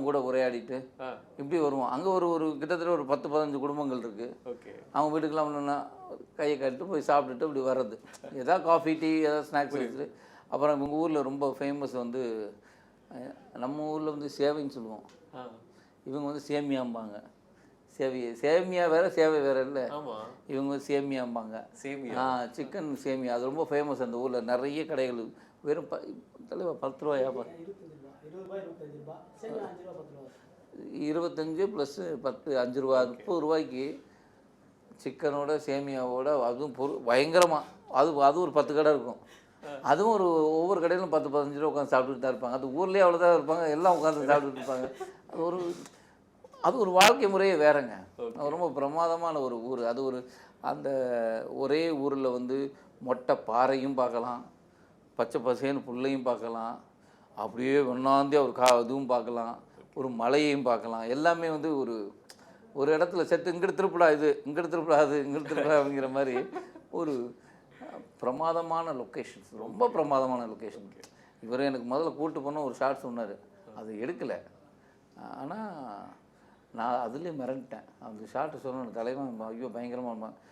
அவங்க கூட உரையாடிட்டு இப்படி வருவோம். அங்கே ஒரு ஒரு கிட்டத்தட்ட ஒரு 10-15 குடும்பங்கள் இருக்குது. அவங்க வீட்டுக்கெல்லாம் ஒன்றுன்னா கையை கட்டிட்டு போய் சாப்பிட்டுட்டு இப்படி வர்றது. ஏதாவது காஃபி டீ ஏதாவது ஸ்நாக்ஸ் எடுத்துட்டு. அப்புறம் எங்கள் ஊரில் ரொம்ப ஃபேமஸ் வந்து நம்ம ஊரில் வந்து சேவைன்னு சொல்லுவோம், இவங்க வந்து சேமியாம்பாங்க. சேமியா வேறு சேவை வேறு இல்லை, இவங்க வந்து சேமியாம்பாங்க. சிக்கன் சேமியா அது ரொம்ப ஃபேமஸ் அந்த ஊரில். நிறைய கடைகள் வெறும் தலைவா 10 ரூபாயா? 25 + 10 5 ரூபா, 30 ரூபாய்க்கு சிக்கனோட சேமியாவோட, அதுவும் பயங்கரமாக. அது ஒரு 10 கடை இருக்கும். அதுவும் ஒவ்வொரு கடையிலும் 10-15 ரூபா உட்காந்து சாப்பிட்டுட்டு தான் இருப்பாங்க. அது ஊர்லேயே அவ்வளோதான் இருப்பாங்க, எல்லாம் உட்காந்து சாப்பிட்டுட்டு இருப்பாங்க. அது ஒரு வாழ்க்கை முறையே வேறங்க. ரொம்ப பிரமாதமான ஒரு ஊர் அது. அந்த ஒரே ஊரில் வந்து மொட்டை பாறையும் பார்க்கலாம், பச்சை பசேன்னு புல்லையும் பார்க்கலாம், அப்படியே ஒன்றாந்தே ஒரு இதுவும் பார்க்கலாம், ஒரு மலையையும் பார்க்கலாம். எல்லாமே வந்து ஒரு இடத்துல செட்டு இங்கிட்டு திருப்படா, இது இங்கிட்டு திருப்படா, அது இங்கிட்டு திருப்படா அப்படிங்கிற மாதிரி ஒரு பிரமாதமான லொக்கேஷன்ஸ், ரொம்ப பிரமாதமான லொக்கேஷன். இவர் எனக்கு முதல்ல கூப்பிட்டு போனால் ஒரு ஷார்ட் சொன்னார், அது எடுக்கலை. ஆனால் நான் அதுலேயே மிரண்டேன். அந்த ஷார்ட்டு சொன்ன தலைவன் ஐயோ பயங்கரமாக